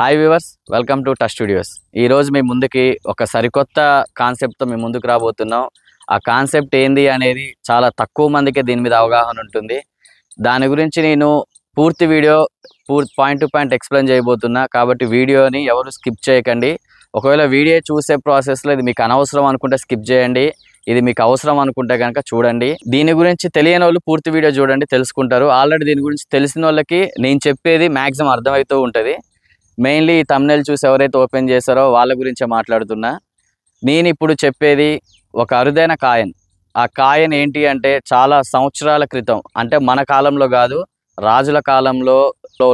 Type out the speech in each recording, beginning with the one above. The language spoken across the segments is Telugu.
Hi viewers, welcome to touch studios. ఈరోజు మీ ముందుకి ఒక సరికొత్త కాన్సెప్ట్తో మీ ముందుకు రాబోతున్నాం. ఆ కాన్సెప్ట్ ఏంది అనేది చాలా తక్కువ మందికి దీని మీద అవగాహన ఉంటుంది. దాని గురించి నేను పూర్తి video point to point explain చేయబోతున్నా. కాబట్టి వీడియోని ఎవరు స్కిప్ చేయకండి. ఒకవేళ వీడియో చూసే ప్రాసెస్లో ఇది మీకు అనవసరం అనుకుంటే స్కిప్ చేయండి. ఇది మీకు అవసరం అనుకుంటే కనుక చూడండి. దీని గురించి తెలియని వాళ్ళు పూర్తి వీడియో చూడండి, తెలుసుకుంటారు. ఆల్రెడీ దీని గురించి తెలిసిన వాళ్ళకి నేను చెప్పేది మ్యాక్సిమం అర్థమవుతూ ఉంటుంది. మెయిన్లీ ఈ థంబ్నెయిల్ చూసి ఎవరైతే ఓపెన్ చేశారో వాళ్ళ గురించే మాట్లాడుతున్నా. నేను ఇప్పుడు చెప్పేది ఒక అరుదైన కాయిన్. ఆ కాయిన్ ఏంటి అంటే చాలా సంవత్సరాల క్రితం, అంటే మన కాలంలో కాదు, రాజుల కాలంలో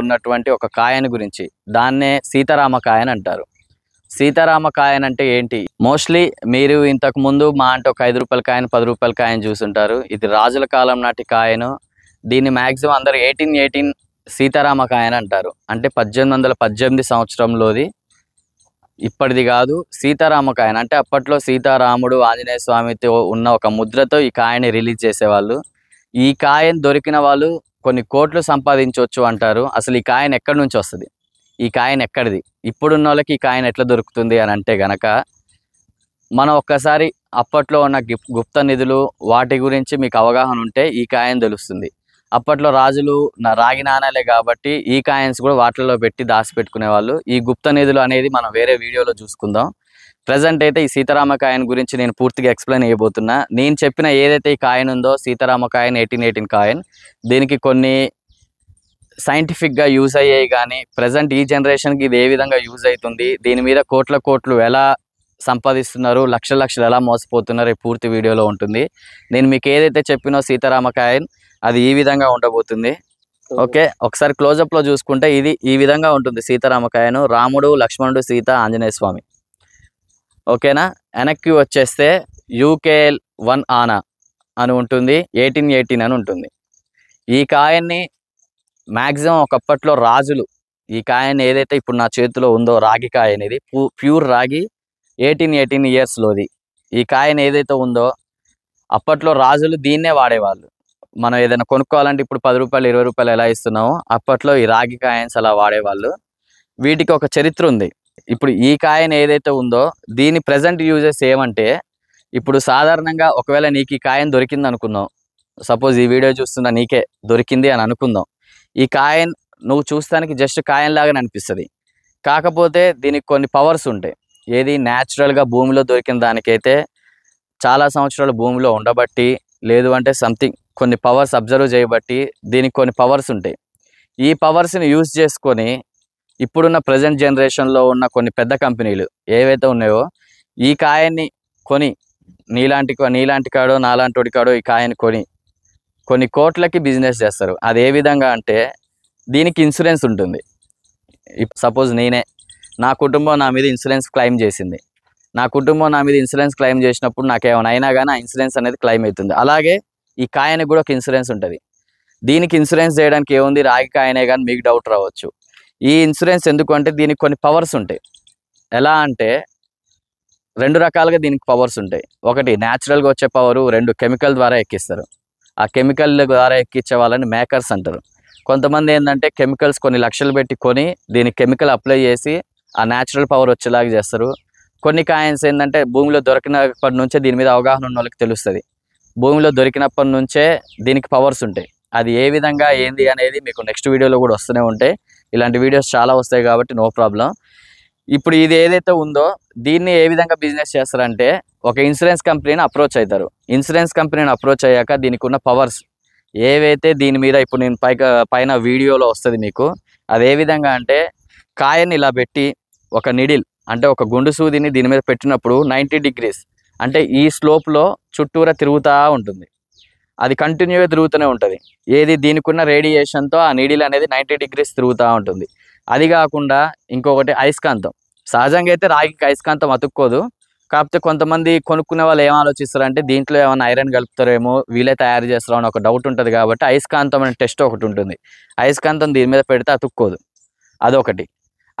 ఉన్నటువంటి ఒక కాయిన్ గురించి. దాన్నే సీతారామ కాయిన్ అంటారు. సీతారామ కాయిన్ అంటే ఏంటి? మోస్ట్లీ మీరు ఇంతకు ముందు మా అంటే ఒక 5 రూపాయల కాయిన్, 10 రూపాయల కాయిన్ చూసుంటారు. ఇది రాజుల కాలం నాటి కాయిన్. దీన్ని మ్యాక్సిమం అందరూ 1818 సీతారామ కాయిన్ అంటారు. అంటే 1818 సంవత్సరంలోది, ఇప్పటిది కాదు. సీతారామ కాయిన్ అంటే అప్పట్లో సీతారాముడు ఆంజనేయ స్వామితో ఉన్న ఒక ముద్రతో ఈ కాయిన్ రిలీజ్ చేసేవాళ్ళు. ఈ కాయిన్ దొరికిన వాళ్ళు కొన్ని కోట్లు సంపాదించవచ్చు అంటారు. అసలు ఈ కాయిన్ ఎక్కడి నుంచి వస్తుంది? ఈ కాయిన్ ఎక్కడిది? ఇప్పుడున్న వాళ్ళకి ఈ కాయిన్ ఎట్లా దొరుకుతుంది అని అంటే గనక, మనం ఒక్కసారి అప్పట్లో ఉన్న గుప్త నిధులు వాటి గురించి మీకు అవగాహన ఉంటే ఈ కాయిన్ తెలుస్తుంది. అప్పట్లో రాజులు రాగి నాణాలే కాబట్టి ఈ కాయిన్స్ కూడా వాటిల్లో పెట్టి దాచిపెట్టుకునే వాళ్ళు. ఈ గుప్త నిధులు అనేది మనం వేరే వీడియోలో చూసుకుందాం. ప్రజెంట్ అయితే ఈ సీతారామ కాయిన్ గురించి నేను పూర్తిగా ఎక్స్ప్లెయిన్ చేయబోతున్నా. నేను చెప్పిన ఏదైతే ఈ కాయిన్ ఉందో సీతారామ కాయిన్ 1818 కాయిన్, దీనికి కొన్ని సైంటిఫిక్గా యూజ్ అయ్యాయి. కానీ ప్రజెంట్ ఈ జనరేషన్కి ఇది ఏ విధంగా యూజ్ అవుతుంది, దీని మీద కోట్లు ఎలా సంపాదిస్తున్నారు, లక్షలు ఎలా మోసపోతున్నారు, ఈ పూర్తి వీడియోలో ఉంటుంది. నేను మీకు ఏదైతే చెప్పినో సీతారామ కాయిన్ అది ఈ విధంగా ఉండబోతుంది. ఓకే, ఒకసారి క్లోజప్లో చూసుకుంటే ఇది ఈ విధంగా ఉంటుంది సీతారామ కాయిన్. రాముడు, లక్ష్మణుడు, సీత, ఆంజనేయ స్వామి. ఓకేనా? వెనక్కి వచ్చేస్తే యూకేఎల్ 1 ఆనా అని ఉంటుంది, 1818 అని ఉంటుంది. ఈ కాయిన్ని మ్యాక్సిమం ఒకప్పట్లో రాజులు ఈ కాయిన్ ఏదైతే ఇప్పుడు నా చేతిలో ఉందో రాగి కాయిన్, ఇది ప్యూర్ రాగి, 1818 ఇయర్స్లోది. ఈ కాయిన్ ఏదైతే ఉందో అప్పట్లో రాజులు దీన్నే వాడేవాళ్ళు. మనం ఏదైనా కొనుక్కోవాలంటే ఇప్పుడు 10 రూపాయలు 20 రూపాయలు ఎలా ఇస్తున్నామో అప్పట్లో ఈ రాగి కాయిన్స్ అలా వాడేవాళ్ళు. వీటికి ఒక చరిత్ర ఉంది. ఇప్పుడు ఈ కాయిన్ ఏదైతే ఉందో దీని ప్రజెంట్ యూజెస్ ఏమంటే, ఇప్పుడు సాధారణంగా ఒకవేళ నీకు ఈ కాయిన్ దొరికింది అనుకుందాం, సపోజ్ ఈ వీడియో చూస్తున్నా నీకే దొరికింది అని అనుకుందాం. ఈ కాయిన్ నువ్వు చూస్తానికి జస్ట్ కాయిన్ లాగానే అనిపిస్తుంది. కాకపోతే దీనికి కొన్ని పవర్స్ ఉంటాయి. ఏది న్యాచురల్గా భూమిలో దొరికిన దానికైతే చాలా సంవత్సరాలు భూమిలో ఉండబట్టి, లేదు అంటే సంథింగ్ కొన్ని పవర్స్ అబ్జర్వ్ చేయబట్టి దీనికి కొన్ని పవర్స్ ఉంటాయి. ఈ పవర్స్ని యూజ్ చేసుకొని ఇప్పుడున్న ప్రజెంట్ జనరేషన్లో ఉన్న కొన్ని పెద్ద కంపెనీలు ఏవైతే ఉన్నాయో ఈ కాయిన్ని కొని నీలాంటి కాడో నాలాంటి కాడో ఈ కాయిన్ కొని కొన్ని కోట్లకి బిజినెస్ చేస్తారు. అది ఏ విధంగా అంటే, దీనికి ఇన్సూరెన్స్ ఉంటుంది. సపోజ్ నా కుటుంబం నా మీద ఇన్సూరెన్స్ క్లెయిమ్ చేసింది. నా కుటుంబం నా మీద ఇన్సూరెన్స్ క్లెయిమ్ చేసినప్పుడు నాకేమైనా అయినా కానీ ఆ ఇన్సూరెన్స్ అనేది క్లెయిమ్ అవుతుంది. అలాగే ఈ కాయిన్కి కూడా ఒక ఇన్సూరెన్స్ ఉంటుంది. దీనికి ఇన్సూరెన్స్ చేయడానికి ఏముంది, రాగి కాయినే కానీ మీకు డౌట్ రావచ్చు. ఈ ఇన్సూరెన్స్ ఎందుకు అంటే దీనికి కొన్ని పవర్స్ ఉంటాయి. ఎలా అంటే 2 రకాలుగా దీనికి పవర్స్ ఉంటాయి. ఒకటి న్యాచురల్గా వచ్చే పవరు, 2 కెమికల్ ద్వారా ఎక్కిస్తారు. ఆ కెమికల్ ద్వారా ఎక్కించే వాళ్ళని మేకర్స్ అంటారు. కొంతమంది ఏంటంటే కెమికల్స్ కొన్ని లక్షలు పెట్టి కొని దీనికి కెమికల్ అప్లై చేసి ఆ న్యాచురల్ పవర్ వచ్చేలాగా చేస్తారు. కొన్ని కాయిన్స్ ఏంటంటే భూమిలో దొరికినప్పటి నుంచే, దీని మీద అవగాహన ఉన్న వాళ్ళకి తెలుస్తుంది, భూమిలో దొరికినప్పటి నుంచే దీనికి పవర్స్ ఉంటాయి. అది ఏ విధంగా ఏంది అనేది మీకు నెక్స్ట్ వీడియోలో కూడా వస్తూనే ఉంటాయి. ఇలాంటి వీడియోస్ చాలా వస్తాయి కాబట్టి నో ప్రాబ్లం. ఇప్పుడు ఇది ఏదైతే ఉందో దీన్ని ఏ విధంగా బిజినెస్ చేస్తారంటే, ఒక ఇన్సూరెన్స్ కంపెనీని అప్రోచ్ అవుతారు. ఇన్సూరెన్స్ కంపెనీని అప్రోచ్ అయ్యాక దీనికి ఉన్న పవర్స్ ఏవైతే దీని మీద ఇప్పుడు నేను పైన వీడియోలో వస్తుంది మీకు. అది ఏ విధంగా అంటే, కాయిన్ ఇలా పెట్టి ఒక నిడిల్ అంటే ఒక గుండు సూదిని దీని మీద పెట్టినప్పుడు 90 degrees అంటే ఈ స్లోప్లో చుట్టూరా తిరుగుతూ ఉంటుంది. అది కంటిన్యూగా తిరుగుతూనే ఉంటుంది. ఏది దీనికి ఉన్న రేడియేషన్తో ఆ నీడిల్ అనేది 90 degrees తిరుగుతూ ఉంటుంది. అది కాకుండా ఇంకొకటి అయస్కాంతం. సహజంగా అయితే రాగికి అయస్కాంతం అతుక్కోదు. కాకపోతే కొంతమంది కొనుక్కునే వాళ్ళు ఏం ఆలోచిస్తారంటే దీంట్లో ఏమైనా ఐరన్ కలుపుతారేమో, వీళ్ళే తయారు చేస్తారో అని ఒక డౌట్ ఉంటుంది. కాబట్టి అయస్కాంతం అనే టెస్ట్ ఒకటి ఉంటుంది. అయస్కాంతం దీని మీద పెడితే అతుక్కోదు, అదొకటి.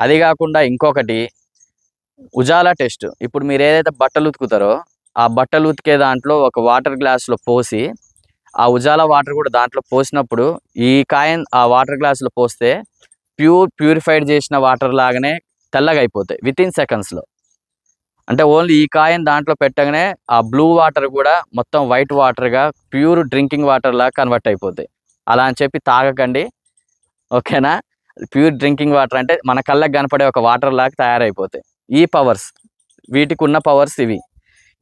అది కాకుండా ఇంకొకటి ఉజాలా టెస్ట్. ఇప్పుడు మీరు ఏదైతే బట్టలు ఉతుకుతారో ఆ బట్టలు ఉతికే దాంట్లో ఒక వాటర్ గ్లాస్లో పోసి ఆ ఉజాలా వాటర్ కూడా దాంట్లో పోసినప్పుడు ఈ కాయిన్ ఆ వాటర్ గ్లాసులో పోస్తే ప్యూరిఫైడ్ చేసిన వాటర్ లాగానే తెల్లగా అయిపోతాయి వితిన్ సెకండ్స్లో. అంటే ఓన్లీ ఈ కాయిన్ దాంట్లో పెట్టగానే ఆ బ్లూ వాటర్ కూడా మొత్తం వైట్ వాటర్గా ప్యూర్ డ్రింకింగ్ వాటర్ లాగా కన్వర్ట్ అయిపోతాయి. అలా అని చెప్పి తాగకండి, ఓకేనా? ప్యూర్ డ్రింకింగ్ వాటర్ అంటే మన కళ్ళకు కనపడే ఒక వాటర్ లాగా తయారైపోతాయి. ఈ పవర్స్, వీటికి ఉన్న పవర్స్ ఇవి.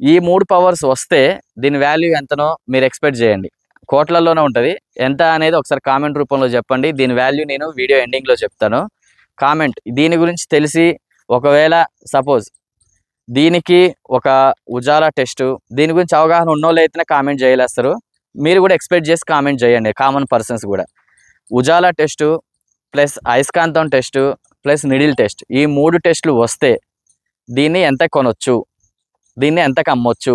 ఈ 3 పవర్స్ వస్తే దీని వాల్యూ ఎంతనో మీరు ఎక్స్పెక్ట్ చేయండి. కోట్లలోనే ఉంటుంది. ఎంత అనేది ఒకసారి కామెంట్ రూపంలో చెప్పండి. దీని వాల్యూ నేను వీడియో ఎండింగ్లో చెప్తాను. కామెంట్ దీని గురించి తెలిసి, ఒకవేళ సపోజ్ దీనికి ఒక ఉజాలా టెస్ట్ దీని గురించి అవగాహన ఉన్నోళ్ళు అయితేనే కామెంట్ చేయలేస్తారు. మీరు కూడా ఎక్స్పెక్ట్ చేసి కామెంట్ చేయండి, కామన్ పర్సన్స్ కూడా. ఉజాలా టెస్టు ప్లస్ అయస్కాంతం టెస్టు ప్లస్ నిడిల్ టెస్ట్, ఈ 3 టెస్టులు వస్తే దీన్ని ఎంత కొనొచ్చు, దీన్ని ఎంతకు అమ్మొచ్చు,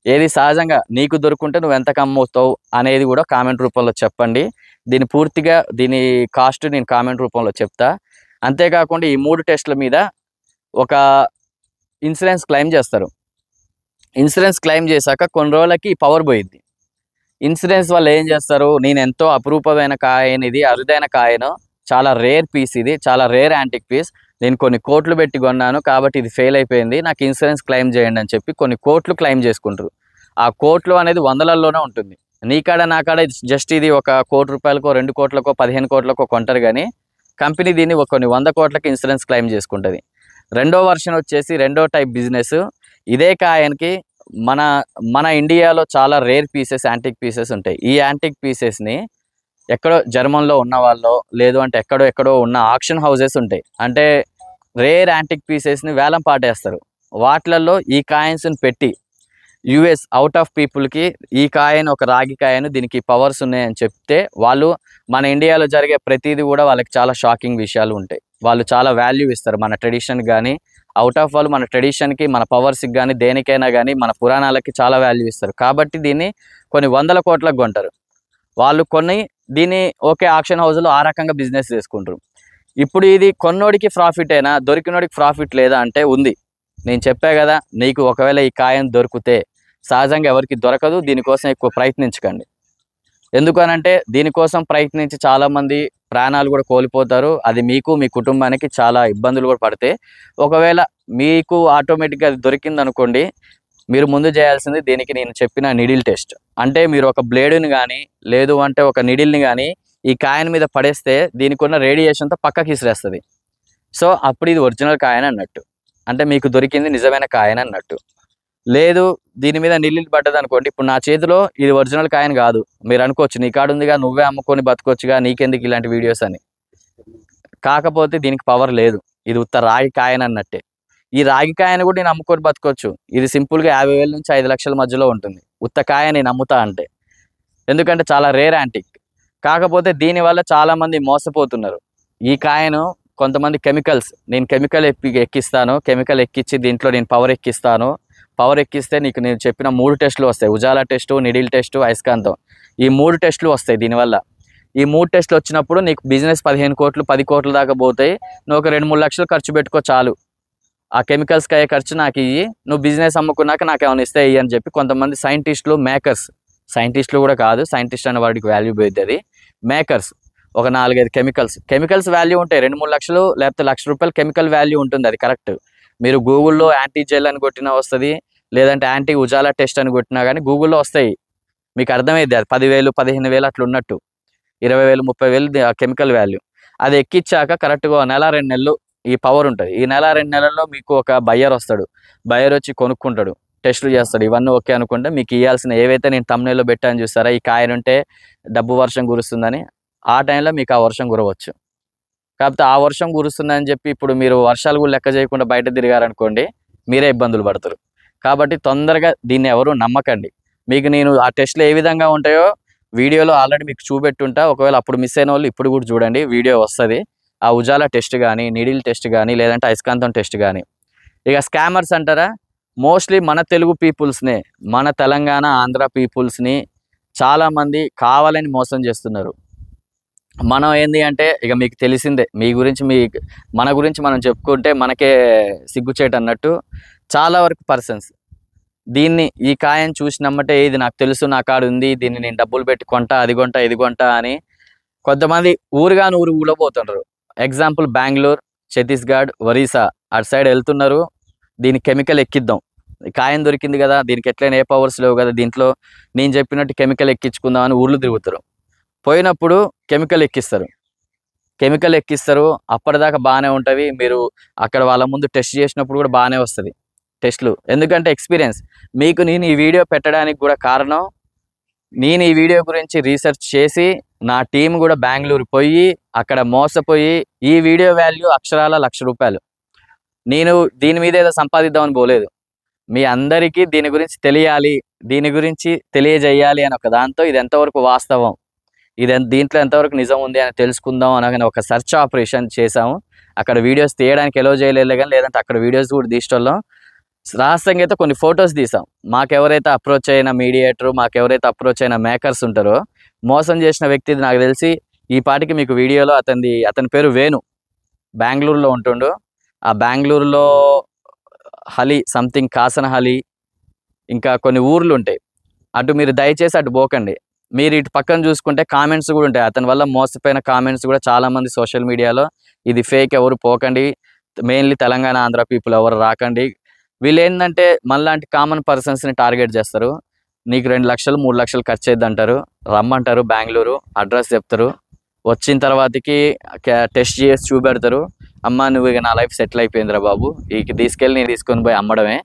ఏది సహజంగా నీకు దొరుకుంటే నువ్వు ఎంతకు అమ్ముతావు అనేది కూడా కామెంట్ రూపంలో చెప్పండి. దీని పూర్తిగా దీని కాస్ట్ నేను కామెంట్ రూపంలో చెప్తా. అంతేకాకుండా ఈ 3 టెస్టుల మీద ఒక ఇన్సూరెన్స్ క్లెయిమ్ చేస్తారు. ఇన్సూరెన్స్ క్లెయిమ్ చేశాక కొన్ని రోజులకి ఈ పవర్ పోయిద్ది. ఇన్సూరెన్స్ వాళ్ళు ఏం చేస్తారు, నేను ఎంతో అపురూపమైన కాయిన్, ఇది అరుదైన కాయిన్, చాలా రేర్ పీస్, ఇది చాలా రేర్ యాంటిక్ పీస్, నేను కొన్ని కోట్లు పెట్టి కొన్నాను కాబట్టి ఇది ఫెయిల్ అయిపోయింది, నాకు ఇన్సూరెన్స్ క్లెయిమ్ చేయండి అని చెప్పి కొన్ని కోట్లు క్లెయిమ్ చేసుకుంటారు. ఆ కోట్లు అనేది వందలలోనే ఉంటుంది. నీ కాడ నా కాడ జస్ట్ ఇది ఒక ₹1 కోటికో 2 కోట్లకో 15 కోట్లకో కొంటారు, కానీ కంపెనీ దీన్ని కొన్ని 100 కోట్లకి ఇన్సూరెన్స్ క్లెయిమ్ చేసుకుంటుంది. రెండో వర్షన్ వచ్చేసి రెండో టైప్ బిజినెస్. ఇదే కాయిన్కి మన ఇండియాలో చాలా రేర్ పీసెస్, యాంటిక్ పీసెస్ ఉంటాయి. ఈ యాంటిక్ పీసెస్ని ఎక్కడో జర్మన్లో ఉన్న వాళ్ళు, లేదు అంటే ఎక్కడో ఉన్న ఆక్షన్ హౌసెస్ ఉంటాయి, అంటే రేర్ యాంటిక్ పీసెస్ని వేలం పాటేస్తారు. వాటిలలో ఈ కాయిన్స్ని పెట్టి యుఎస్ అవుట్ ఆఫ్ పీపుల్కి ఈ కాయిన్ ఒక రాగి కాయిన్, దీనికి పవర్స్ ఉన్నాయని చెప్తే వాళ్ళు మన ఇండియాలో జరిగే ప్రతిదీ కూడా వాళ్ళకి చాలా షాకింగ్ విషయాలు ఉంటాయి. వాళ్ళు చాలా వాల్యూ ఇస్తారు మన ట్రెడిషన్ కానీ, అవుట్ ఆఫ్ వాళ్ళు మన ట్రెడిషన్కి, మన పవర్స్కి కానీ, దేనికైనా కానీ, మన పురాణాలకి చాలా వాల్యూ ఇస్తారు. కాబట్టి దీన్ని కొన్ని 100 కోట్లకు కొంటారు వాళ్ళు. దీన్ని ఓకే ఆక్షన్ హౌస్లో ఆ రకంగా బిజినెస్ చేసుకుంటారు. ఇప్పుడు ఇది కొన్నోడికి ప్రాఫిట్ అయినా దొరికినోడికి ప్రాఫిట్ లేదా అంటే ఉంది. నేను చెప్పా కదా, నీకు ఒకవేళ ఈ కాయిన్ దొరికితే, సహజంగా ఎవరికి దొరకదు, దీనికోసం ఎక్కువ ప్రయత్నించకండి. ఎందుకనంటే దీనికోసం ప్రయత్నించి చాలామంది ప్రాణాలు కూడా కోల్పోతారు. అది మీకు, మీ కుటుంబానికి చాలా ఇబ్బందులు కూడా పడితే, ఒకవేళ మీకు ఆటోమేటిక్గా అది దొరికింది అనుకోండి, మీరు ముందు చేయాల్సింది దీనికి నేను చెప్పిన నిడిల్ టెస్ట్. అంటే మీరు ఒక బ్లేడుని కానీ, లేదు అంటే ఒక నిడిల్ని కానీ ఈ కాయిన్ మీద పడేస్తే దీనికి ఉన్న రేడియేషన్తో పక్కకి ఇసిరేస్తుంది. సో అప్పుడు ఇది ఒరిజినల్ కాయిన్ అన్నట్టు, అంటే మీకు దొరికింది నిజమైన కాయిన్ అన్నట్టు. లేదు దీని మీద నిల్లు పడ్డది అనుకోండి, ఇప్పుడు నా చేతిలో ఇది ఒరిజినల్ కాయిన్ కాదు, మీరు అనుకోవచ్చు నీ కాడ ఉందిగా, నువ్వే అమ్ముకొని బతకొచ్చుగా, నీకెందుకు ఇలాంటి వీడియోస్ అని. కాకపోతే దీనికి పవర్ లేదు, ఇది ఉత్త రాగి కాయిన్ అన్నట్టే. ఈ రాగి కాయని కూడా నేను అమ్ముకొని బతకొచ్చు. ఇది సింపుల్గా 50,000 నుంచి 5 లక్షల మధ్యలో ఉంటుంది ఉత్త కాయ నేను అమ్ముతా అంటే, ఎందుకంటే చాలా రేర్ యాంటిక్. కాకపోతే దీనివల్ల చాలామంది మోసపోతున్నారు. ఈ కాయను కొంతమంది నేను కెమికల్ ఎక్కిస్తాను, కెమికల్ ఎక్కించి దీంట్లో నేను పవర్ ఎక్కిస్తాను, పవర్ ఎక్కిస్తే నీకు నేను చెప్పిన 3 టెస్టులు వస్తాయి, ఉజాలా టెస్టు, నిడిల్ టెస్టు, అయస్కాంతం, ఈ 3 టెస్టులు వస్తాయి. దీనివల్ల ఈ 3 టెస్టులు వచ్చినప్పుడు నీకు బిజినెస్ 15 కోట్లు 10 కోట్ల దాకా పోతాయి. నువ్వు ఒక 2-3 లక్షలు ఖర్చు పెట్టుకో చాలు, ఆ కెమికల్స్కి అయ్యే ఖర్చు నాకు ఇయ్యి, నువ్వు బిజినెస్ అమ్ముకున్నాక నాకు ఏమైనా ఇస్తే ఇయ్యి అని చెప్పి కొంతమంది సైంటిస్టులు, మేకర్స్, సైంటిస్టులు కూడా కాదు, సైంటిస్ట్ అనే వాడికి వాల్యూ పోయింది, అది మేకర్స్ ఒక 4-5 కెమికల్స్ వాల్యూ ఉంటాయి. 2-3 లక్షలు లేకపోతే ₹1,00,000 కెమికల్ వాల్యూ ఉంటుంది, అది కరెక్ట్. మీరు గూగుల్లో యాంటీ జెల్ అని కొట్టినా వస్తుంది, లేదంటే యాంటీ ఉజాలా టెస్ట్ అని కొట్టినా కానీ గూగుల్లో వస్తాయి, మీకు అర్థమైంది. అది 10,000 15,000 అట్లా ఉన్నట్టు, 20,000 30,000 ఆ కెమికల్ వాల్యూ. అది ఎక్కిచ్చాక కరెక్ట్గా 1-2 నెలలు ఈ పవర్ ఉంటుంది. ఈ 1-2 నెలల్లో మీకు ఒక బయ్యర్ వస్తాడు, బయ్యర్ వచ్చి కొనుక్కుంటాడు, టెస్టులు చేస్తాడు. ఇవన్నీ ఓకే అనుకుంటే మీకు ఇవ్వాల్సిన ఏవైతే నేను thumbnailలో పెట్టాను చూస్తారా, ఈ కాయను ఉంటే డబ్బు వర్షం కురుస్తుందని, ఆ టైంలో మీకు ఆ వర్షం కురవచ్చు. కాకపోతే ఆ వర్షం కురుస్తుందని చెప్పి ఇప్పుడు మీరు వర్షాలు కూడా లెక్క చేయకుండా బయట తిరిగారనుకోండి, మీరే ఇబ్బందులు పడతారు. కాబట్టి తొందరగా దీన్ని ఎవరు నమ్మకండి. మీకు నేను ఆ టెస్టులు ఏ విధంగా ఉంటాయో వీడియోలో ఆల్రెడీ మీకు చూపెట్టుంటా, ఒకవేళ అప్పుడు మిస్ అయిన వాళ్ళు ఇప్పుడు కూడా చూడండి, వీడియో వస్తుంది. ఆ ఉజాలా టెస్ట్ కానీ, నీడిల్ టెస్ట్ కానీ, లేదంటే అయస్కాంతం టెస్ట్ కానీ. ఇక స్కామర్స్ అంటారా, మోస్ట్లీ మన తెలుగు పీపుల్స్నే, మన తెలంగాణ ఆంధ్ర పీపుల్స్ని చాలామంది కావాలని మోసం చేస్తున్నారు. మనం ఏంది అంటే ఇక మీకు తెలిసిందే, మన గురించి మనం చెప్పుకుంటే మనకే సిగ్గుచేటు అన్నట్టు. చాలా వరకు పర్సన్స్ ఈ కాయను చూసినమ్మటే ఇది నాకు తెలుసు, నా కాడ ఉంది, దీన్ని నేను డబ్బులు పెట్టి కొంటా, అది కొంటా ఇది కొంటా అని కొంతమంది ఊరుగాని ఊరు ఊళ్ళో పోతుంటారు. ఎగ్జాంపుల్ బెంగుళూరు, ఛత్తీస్గఢ్, ఒరిస్సా అటు సైడ్ వెళ్తున్నారు. దీనికి కెమికల్ ఎక్కిద్దాం, కాయం దొరికింది కదా, దీనికి ఎట్లయినా ఏ పవర్స్ లేవు కదా, దీంట్లో నేను చెప్పినట్టు కెమికల్ ఎక్కించుకుందాం అని ఊర్లు తిరుగుతారు. పోయినప్పుడు కెమికల్ ఎక్కిస్తారు. అప్పటిదాకా బాగానే ఉంటుంది. మీరు అక్కడ వాళ్ళ ముందు టెస్ట్ చేసినప్పుడు కూడా బాగానే వస్తుంది టెస్ట్లు. ఎందుకంటే ఎక్స్పీరియన్స్. మీకు నేను ఈ వీడియో పెట్టడానికి కూడా కారణం, నేను ఈ వీడియో గురించి రీసెర్చ్ చేసి నా టీం కూడా బెంగళూరు పోయి అక్కడ మోసపోయి, ఈ వీడియో వాల్యూ అక్షరాల ₹1,00,000. నేను దీని మీద ఏదో సంపాదిద్దామని పోలేదు. మీ అందరికీ దీని గురించి తెలియాలి, దీని గురించి తెలియజేయాలి అని ఒక దాంతో ఇది ఎంతవరకు వాస్తవం, దీంట్లో ఎంతవరకు నిజం ఉంది అని తెలుసుకుందాం అనగానే ఒక సెర్చ్ ఆపరేషన్ చేసాము. అక్కడ వీడియోస్ తీయడానికి ఎలో చేయలేదు, కానీ లేదంటే అక్కడ వీడియోస్ కూడా తీసుకోవడం రహస్యంగా అయితే కొన్ని ఫొటోస్ తీసాం. మాకెవరైతే అప్రోచ్ అయిన మీడియేటర్, మాకెవరైతే అప్రోచ్ అయిన మేకర్స్ ఉంటారో, మోసం చేసిన వ్యక్తి నాకు తెలిసి ఈ పాటికి మీకు వీడియోలో అతని పేరు వేణు, బెంగళూరులో ఉంటుండు. ఆ బెంగళూరులో హలి సంథింగ్, కాసనహలి, ఇంకా కొన్ని ఊర్లు ఉంటాయి. అటు మీరు దయచేసి అటు పోకండి. మీరు ఇటు పక్కన చూసుకుంటే కామెంట్స్ కూడా ఉంటాయి. అతని వల్ల మోసపోయిన కామెంట్స్ కూడా చాలామంది సోషల్ మీడియాలో, ఇది ఫేక్, ఎవరు పోకండి, మెయిన్లీ తెలంగాణ ఆంధ్ర పీపుల్ ఎవరు రాకండి. వీళ్ళు ఏంటంటే మనలాంటి కామన్ పర్సన్స్ని టార్గెట్ చేస్తారు. నీకు 2 లక్షలు 3 లక్షలు ఖర్చు అయ్యిద్ది అంటారు, రమ్మంటారు బెంగళూరు, అడ్రస్ చెప్తారు. వచ్చిన తర్వాతకి టెస్ట్ చేసి చూపెడతారు. అమ్మ నువ్వు ఇక నా లైఫ్ సెటిల్ అయిపోయిందిరా బాబు, ఇక తీసుకెళ్ళి నేను తీసుకొని పోయి అమ్మడమే.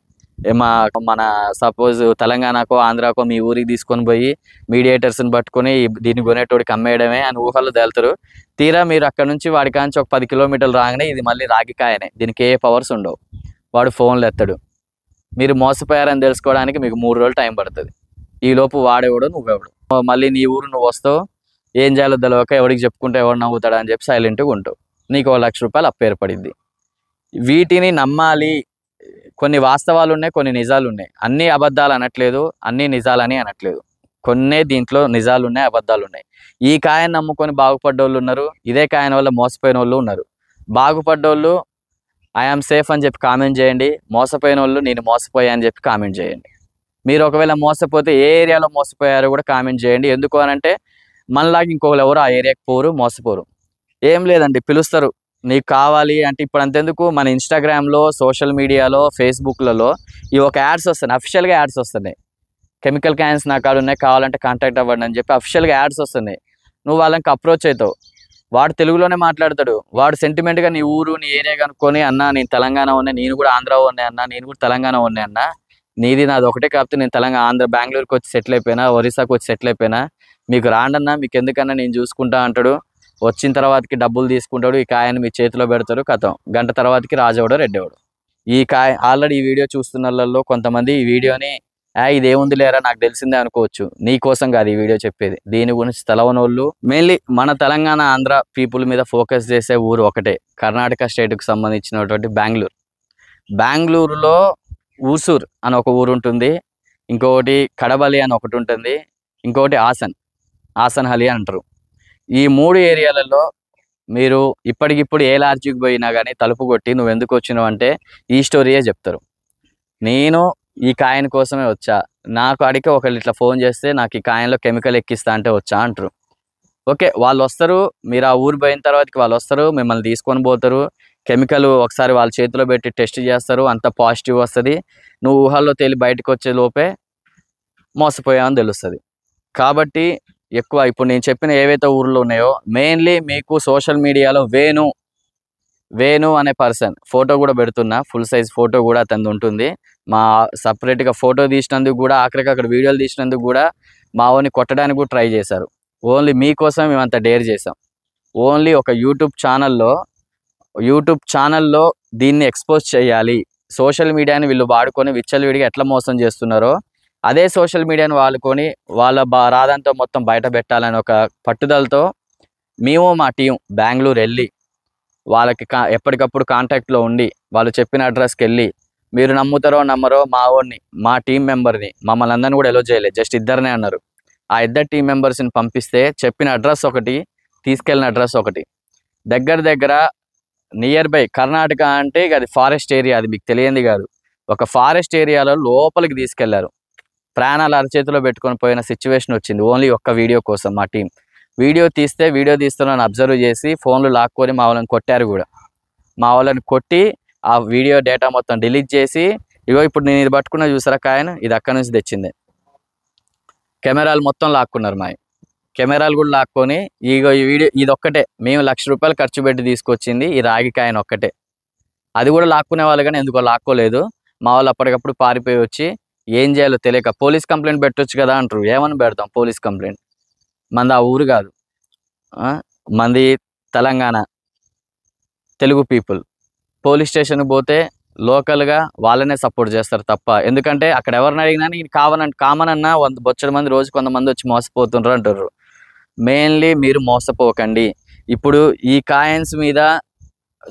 మన సపోజ్ తెలంగాణకో ఆంధ్రాకో మీ ఊరికి తీసుకొని పోయి మీడియేటర్స్ని పట్టుకొని దీన్ని కొనేటోడికి అమ్మేయడమే అని ఊహల్లో తేలుతారు. తీరా మీరు అక్కడ నుంచి వాడి కాంచి ఒక 10 కిలోమీటర్లు రాగానే ఇది మళ్ళీ రాగికాయనే, దీనికి ఏ పవర్స్ ఉండవు. వాడు ఫోన్లు ఎత్తాడు. మీరు మోసపోయారని తెలుసుకోవడానికి మీకు 3 రోజులు టైం పడుతుంది. ఈలోపు వాడేవాడు, నువ్వెవడు. మళ్ళీ నీ ఊరు నువ్వు వస్తావు, ఏం చేయాలో తెలియక ఎవరికి చెప్పుకుంటే ఎవడు నవ్వుతాడా అని చెప్పి సైలెంట్గా ఉంటావు. నీకు ₹1,00,000 అప్పు ఏర్పడింది. వీటిని నమ్మాలి. కొన్ని వాస్తవాలు ఉన్నాయి, కొన్ని నిజాలు ఉన్నాయి. అన్ని అబద్ధాలు అనట్లేదు, అన్ని నిజాలని అనట్లేదు. కొన్నే దీంట్లో నిజాలు ఉన్నాయి, అబద్ధాలు ఉన్నాయి. ఈ కాయను నమ్ముకొని బాగుపడ్డోళ్ళు ఉన్నారు, ఇదే కాయన వల్ల మోసపోయిన వాళ్ళు ఉన్నారు. బాగుపడ్డోళ్ళు ఐఆమ్ సేఫ్ అని చెప్పి కామెంట్ చేయండి, మోసపోయిన వాళ్ళు నేను మోసపోయా అని చెప్పి కామెంట్ చేయండి. మీరు ఒకవేళ మోసపోతే ఏ ఏరియాలో మోసపోయారో కూడా కామెంట్ చేయండి. ఎందుకు అనంటే మనలాగా ఇంకొకరు ఎవరు ఆ ఏరియాకి పోరు, మోసపోరు. ఏం లేదండి, పిలుస్తారు నీకు కావాలి అంటే. ఇప్పుడు అంతెందుకు, మన ఇన్స్టాగ్రామ్లో, సోషల్ మీడియాలో, ఫేస్బుక్లలో ఈ ఒక యాడ్స్ వస్తున్నాయి, అఫిషియల్గా యాడ్స్ వస్తున్నాయి. కెమికల్ క్యాన్స్ నా కాడ ఉన్నాయి, కావాలంటే కాంటాక్ట్ అవ్వండి అని చెప్పి అఫిషియల్గా యాడ్స్ వస్తున్నాయి. నువ్వు వాళ్ళకి అప్రోచ్ అవుతావు. వాడు తెలుగులోనే మాట్లాడతాడు. వాడు సెంటిమెంట్గా నీ ఊరు, నీ ఏరియా కనుక్కొని, అన్న నేను తెలంగాణ ఉన్నాయి, నేను కూడా ఆంధ్ర ఉన్నాయి అన్న, నేను కూడా తెలంగాణ ఉన్నాయి అన్న, నీది నాది ఒకటే కాకపోతే నేను ఆంధ్ర బెంగళూరుకి వచ్చి సెటిల్ అయిపోయినా, ఒరిస్సాకి వచ్చి సెటిల్ అయిపోయినా, మీకు రాండన్నా, మీకు ఎందుకన్నా నేను చూసుకుంటా అంటాడు. వచ్చిన తర్వాతకి డబ్బులు తీసుకుంటాడు. ఈ కాయను మీ చేతిలో పెడతారు, కథం. గంట తర్వాతకి రాజవడో రెడ్డేవాడు. ఈ కాయ ఆల్రెడీ ఈ వీడియో చూస్తున్న వాళ్ళలో కొంతమంది ఈ వీడియోని ఇదేముంది లేరా నాకు తెలిసిందే అనుకోవచ్చు. నీ కోసం కాదు ఈ వీడియో చెప్పేది. దీని గురించి తెలవనోళ్ళు, మెయిన్లీ మన తెలంగాణ ఆంధ్ర పీపుల్ మీద ఫోకస్ చేసే ఊరు ఒకటే, కర్ణాటక స్టేట్కి సంబంధించినటువంటి బెంగళూరు. బెంగళూరులో ఊసూర్ అని ఒక ఊరు ఉంటుంది, ఇంకొకటి కడబలి అని ఒకటి ఉంటుంది, ఇంకొకటి ఆసన్హలి అంటారు. ఈ 3 ఏరియాలలో మీరు ఇప్పటికిప్పుడు ఏ లాడ్జికి పోయినా కానీ తలుపు కొట్టి నువ్వు ఎందుకు వచ్చినావు అంటే ఈ స్టోరీయే చెప్తారు. నేను ఈ కాయన్ కోసమే వచ్చా, నాకు అడిగి ఒకళ్ళు ఇట్లా ఫోన్ చేస్తే నాకు ఈ కాయన్లో కెమికల్ ఎక్కిస్తా అంటే వచ్చా అంటారు. ఓకే, వాళ్ళు వస్తారు, మీరు ఆ ఊరు పోయిన తర్వాతకి వాళ్ళు వస్తారు, మిమ్మల్ని తీసుకొని పోతారు. కెమికల్ ఒకసారి వాళ్ళ చేతిలో పెట్టి టెస్ట్ చేస్తారు, అంత పాజిటివ్ వస్తుంది. నువ్వు ఊహల్లో తేలి బయటకు వచ్చే లోపే మోసపోయావని తెలుస్తుంది. కాబట్టి ఎక్కువ ఇప్పుడు నేను చెప్పిన ఏవైతే ఊర్లు ఉన్నాయో, మెయిన్లీ మీకు సోషల్ మీడియాలో వేణు అనే పర్సన్ ఫోటో కూడా పెడుతున్నా, ఫుల్ సైజ్ ఫోటో కూడా అతనిది ఉంటుంది. మా సపరేట్గా ఫోటో తీసినందుకు కూడా, ఆఖరికి అక్కడ వీడియోలు తీసినందుకు కూడా మా వాడిని కొట్టడానికి కూడా ట్రై చేశారు. ఓన్లీ మీకోసం మేమంతా డేర్ చేసాం. ఓన్లీ ఒక యూట్యూబ్ ఛానల్లో దీన్ని ఎక్స్పోజ్ చేయాలి. సోషల్ మీడియాని వీళ్ళు వాడుకొని విచ్చలవిడిగా ఎట్లా మోసం చేస్తున్నారో అదే సోషల్ మీడియాని వాడుకొని వాళ్ళ రాదంతో మొత్తం బయట పెట్టాలని ఒక పట్టుదలతో మేము మా టీం బెంగళూరు వెళ్ళి వాళ్ళకి ఎప్పటికప్పుడు కాంటాక్ట్లో ఉండి వాళ్ళు చెప్పిన అడ్రస్కి వెళ్ళి, మీరు నమ్ముతారో నమ్మరో మా టీం మెంబర్ని మమ్మల్ని అందరినీ కూడా ఎలో చేయలేదు, జస్ట్ ఇద్దరినే అన్నారు. ఆ ఇద్దరు టీం మెంబర్స్ని పంపిస్తే చెప్పిన అడ్రస్ ఒకటి, తీసుకెళ్ళిన అడ్రస్ ఒకటి. దగ్గర నియర్ బై కర్ణాటక అంటే అది ఫారెస్ట్ ఏరియా, అది మీకు తెలియంది కాదు. ఒక ఫారెస్ట్ ఏరియాలో లోపలికి తీసుకెళ్లారు. ప్రాణాలు అరచేతిలో పెట్టుకొని పోయిన సిచ్యువేషన్ వచ్చింది ఓన్లీ ఒక్క వీడియో కోసం మా టీం. వీడియో తీస్తున్నాను అబ్జర్వ్ చేసి ఫోన్లు లాక్కొని మా వాళ్ళని కొట్టారు కూడా. మా వాళ్ళని కొట్టి ఆ వీడియో డేటా మొత్తం డిలీట్ చేసి, ఇగో ఇప్పుడు నేను ఇది పట్టుకున్నా చూసారా కాయను, ఇది అక్కడి నుంచి తెచ్చింది. కెమెరాలు మొత్తం లాక్కున్నారు మావి. కెమెరాలు కూడా లాక్కొని ఇగో ఈ వీడియో ఇది ఒక్కటే మేము ₹1,00,000 ఖర్చు పెట్టి తీసుకొచ్చింది ఈ రాగి కాయను ఒక్కటే. అది కూడా లాక్కునే వాళ్ళు కానీ ఎందుకో లాక్కోలేదు. మా వాళ్ళు అప్పటికప్పుడు పారిపోయి వచ్చి ఏం చేయాలో తెలియక పోలీస్ కంప్లైంట్ పెట్టొచ్చు కదా అంటారు. ఏమని పెడతాం పోలీస్ కంప్లైంట్? మంది ఆ ఊరు కాదు, మంది తెలంగాణ తెలుగు పీపుల్. పోలీస్ స్టేషన్కి పోతే లోకల్గా వాళ్ళనే సపోర్ట్ చేస్తారు తప్ప, ఎందుకంటే అక్కడ ఎవరిని అడిగినా నేను కామన్ అన్న బొచ్చడి మంది రోజు కొంతమంది వచ్చి మోసపోతుండ్రు అంటారు. మెయిన్లీ మీరు మోసపోకండి. ఇప్పుడు ఈ కాయిన్స్ మీద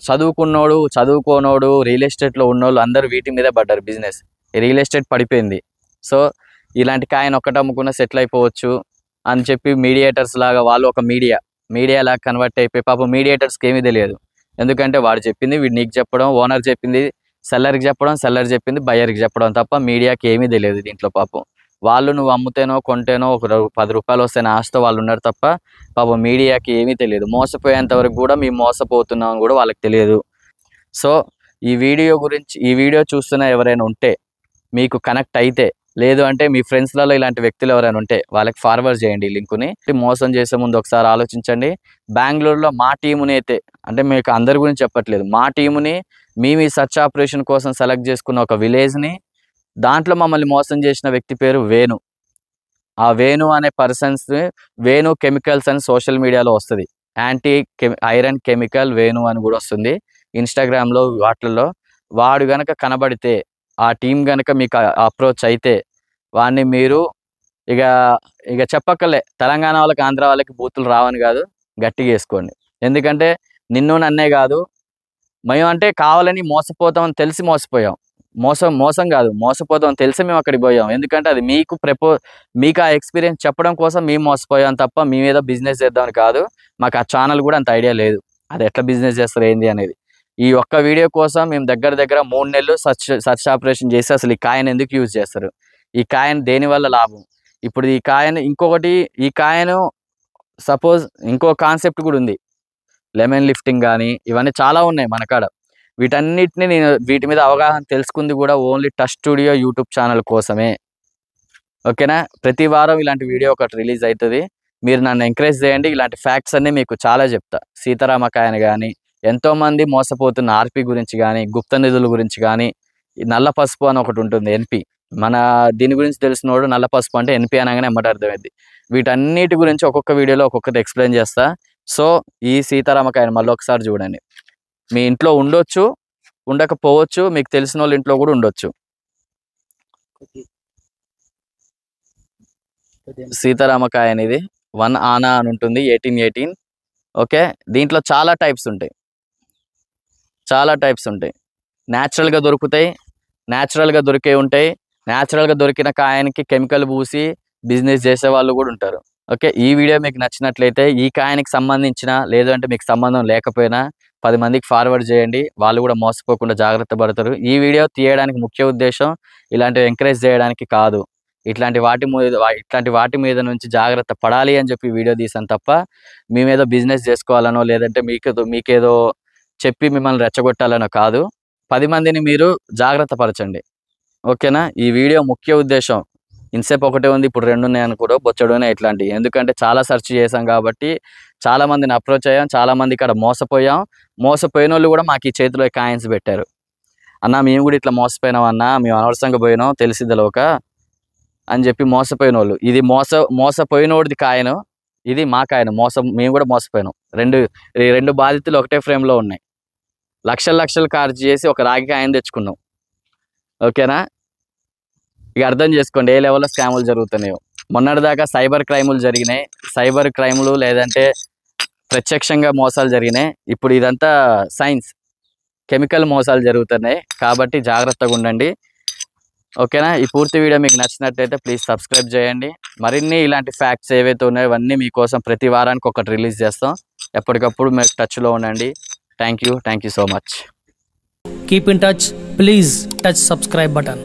చదువుకోనోడు రియల్ ఎస్టేట్లో ఉన్నోళ్ళు అందరూ వీటి మీద పడ్డారు. బిజినెస్ రియల్ ఎస్టేట్ పడిపోయింది. సో ఇలాంటి కాయిన్ ఒక్కటి అమ్ముకున్న సెటిల్ అయిపోవచ్చు అని చెప్పి మీడియేటర్స్ లాగా వాళ్ళు ఒక మీడియా లాగా కన్వర్ట్ అయిపోయి, పాపం మీడియేటర్స్కి ఏమీ తెలియదు. ఎందుకంటే వాడు చెప్పింది వీడు నీకు చెప్పడం, ఓనర్ చెప్పింది సెల్లర్కి చెప్పడం, సెల్లర్ చెప్పింది బయ్యర్కి చెప్పడం తప్ప మీడియాకి ఏమీ తెలియదు దీంట్లో. పాపం వాళ్ళు నువ్వు అమ్ముతేనో కొంటేనో ఒక ₹10 వస్తేనే ఆశతో వాళ్ళు ఉన్నారు తప్ప పాపం మీడియాకి ఏమీ తెలియదు. మోసపోయేంత వరకు కూడా మేము మోసపోతున్నాం కూడా వాళ్ళకి తెలియదు. సో ఈ వీడియో చూస్తున్న ఎవరైనా ఉంటే, మీకు కనెక్ట్ అయితే, లేదు అంటే మీ ఫ్రెండ్స్లలో ఇలాంటి వ్యక్తులు ఎవరైనా ఉంటే వాళ్ళకి ఫార్వర్డ్ చేయండి ఈ లింకుని. మోసం చేసే ముందు ఒకసారి ఆలోచించండి. బెంగళూరులో మా టీముని అయితే, అంటే మీకు అందరి గురించి చెప్పట్లేదు, మా టీముని మేము ఈ సర్చ్ ఆపరేషన్ కోసం సెలెక్ట్ చేసుకున్న ఒక విలేజ్ని, దాంట్లో మమ్మల్ని మోసం చేసిన వ్యక్తి పేరు వేణు. ఆ వేణు అనే పర్సన్స్, వేణు కెమికల్స్ అని సోషల్ మీడియాలో వస్తుంది. ఐరన్ కెమికల్ వేణు అని కూడా వస్తుంది ఇన్స్టాగ్రామ్లో వాటిల్లో. వాడు గనక కనబడితే, ఆ టీం గనక మీకు అప్రోచ్ అయితే వాడిని మీరు ఇక చెప్పక్కర్లే. తెలంగాణ వాళ్ళకి ఆంధ్ర వాళ్ళకి బూతులు రావని కాదు, గట్టిగా వేసుకోండి. ఎందుకంటే నన్నే కాదు, మేము అంటే కావాలని మోసపోతామని తెలిసి మోసపోయాం. మోసం కాదు, మోసపోతామని తెలిసి మేము అక్కడికి పోయాం. ఎందుకంటే అది మీకు ఆ ఎక్స్పీరియన్స్ చెప్పడం కోసం మేము మోసపోయాం తప్ప మీ మీద బిజినెస్ చేద్దామని కాదు. మాకు ఆ ఛానల్ కూడా అంత ఐడియా లేదు అది ఎట్లా బిజినెస్ చేస్తారు ఏంది అనేది. ఈ ఒక్క వీడియో కోసం మేము దగ్గర 3 నెలలు సర్చ్ ఆపరేషన్ చేసి అసలు ఈ కాయిన్ ఎందుకు యూజ్ చేస్తారు, ఈ కాయిన్ దేనివల్ల లాభం. ఇప్పుడు ఈ కాయిన్ ఇంకొకటి, ఈ కాయిన్ సపోజ్ ఇంకో కాన్సెప్ట్ కూడా ఉంది, లెమన్ లిఫ్టింగ్ కానీ ఇవన్నీ చాలా ఉన్నాయి మన కాడ. వీటన్నిటిని నేను వీటి మీద అవగాహన తెలుసుకుంది కూడా only touch studio YouTube channel కోసమే. ఓకేనా? ప్రతి వారం ఇలాంటి వీడియో ఒకటి రిలీజ్ అవుతుంది. మీరు నన్ను ఎంకరేజ్ చేయండి. ఇలాంటి ఫ్యాక్ట్స్ అన్నీ మీకు చాలా చెప్తా. సీతారామకాయని కానీ, ఎంతోమంది మోసపోతున్న ఆర్పి గురించి కానీ, గుప్త నిధుల గురించి కానీ, నల్ల పసుపు అని ఒకటి ఉంటుంది ఎన్పి. మన దీని గురించి తెలిసినోడు నల్ల పసుపు అంటే ఎన్పి అనగానే ఎమ్మట అర్థమైంది. వీటన్నిటి గురించి ఒక్కొక్క వీడియోలో ఒక్కొక్కటి ఎక్స్ప్లెయిన్ చేస్తా. సో ఈ సీతారామకాయని మళ్ళీ ఒకసారి చూడండి. మీ ఇంట్లో ఉండొచ్చు, ఉండకపోవచ్చు, మీకు తెలిసిన వాళ్ళ ఇంట్లో కూడా ఉండొచ్చు. సీతారామకాయ అనేది 1 ఆనా అని ఉంటుంది, 1818. ఓకే, దీంట్లో చాలా టైప్స్ ఉంటాయి. న్యాచురల్గా దొరుకుతాయి, న్యాచురల్గా దొరికే ఉంటాయి. న్యాచురల్గా దొరికిన కాయనికి కెమికల్ పూసి బిజినెస్ చేసే వాళ్ళు కూడా ఉంటారు. ఓకే, ఈ వీడియో మీకు నచ్చినట్లయితే ఈ కాయనికి సంబంధించిన, లేదంటే మీకు సంబంధం లేకపోయినా 10 మందికి ఫార్వర్డ్ చేయండి. వాళ్ళు కూడా మోసపోకుండా జాగ్రత్త పడతారు. ఈ వీడియో తీయడానికి ముఖ్య ఉద్దేశం ఇలాంటివి ఎంకరేజ్ చేయడానికి కాదు, ఇట్లాంటి వాటి మీద నుంచి జాగ్రత్త పడాలి అని చెప్పి వీడియో తీసాను తప్ప మీ మీద బిజినెస్ చేసుకోవాలనో, లేదంటే మీకేదో చెప్పి మిమ్మల్ని రెచ్చగొట్టాలనో కాదు. 10 మందిని మీరు జాగ్రత్త పరచండి. ఓకేనా? ఈ వీడియో ముఖ్య ఉద్దేశం ఇన్సేపు ఒకటే ఉంది, ఇప్పుడు 2 ఉన్నాయి అనుకో, బొచ్చడునే ఇట్లాంటివి. ఎందుకంటే చాలా సెర్చ్ చేసాం కాబట్టి చాలా మందిని అప్రోచ్ అయ్యాం, చాలా మంది ఇక్కడ మోసపోయిన వాళ్ళు కూడా మాకు ఈ చేతిలో కాయిన్స్ పెట్టారు. అన్న మేము కూడా ఇట్లా మోసపోయినాం అన్న, మేము అనవసరంగా పోయినాం తెలిసిద్దలోక అని చెప్పి మోసపోయిన వాళ్ళు. ఇది మోసపోయినోడిది కాయను, ఇది మా కాయను. మేము కూడా మోసపోయినాం. రెండు బాధితులు ఒకటే ఫ్రేమ్లో ఉన్నాయి. లక్షలు ఖర్చు చేసి ఒక రాగి కాయను తెచ్చుకున్నాం. ఓకేనా? ఇక అర్థం చేసుకోండి ఏ లెవెల్లో స్కాములు జరుగుతున్నాయో. మొన్నటిదాకా సైబర్ క్రైములు లేదంటే ప్రత్యక్షంగా మోసాలు జరిగినాయి. ఇప్పుడు ఇదంతా సైన్స్, కెమికల్ మోసాలు జరుగుతున్నాయి. కాబట్టి జాగ్రత్తగా ఉండండి. ఓకేనా? ఈ పూర్తి వీడియో మీకు నచ్చినట్లయితే ప్లీజ్ సబ్స్క్రైబ్ చేయండి. మరిన్ని ఇలాంటి ఫ్యాక్ట్స్ ఏవైతే ఉన్నాయో అవన్నీ మీకోసం ప్రతి వారానికి ఒకటి రిలీజ్ చేస్తాం. ఎప్పటికప్పుడు మీరు టచ్లో ఉండండి. Thank you so much. Keep in touch. Please touch subscribe button.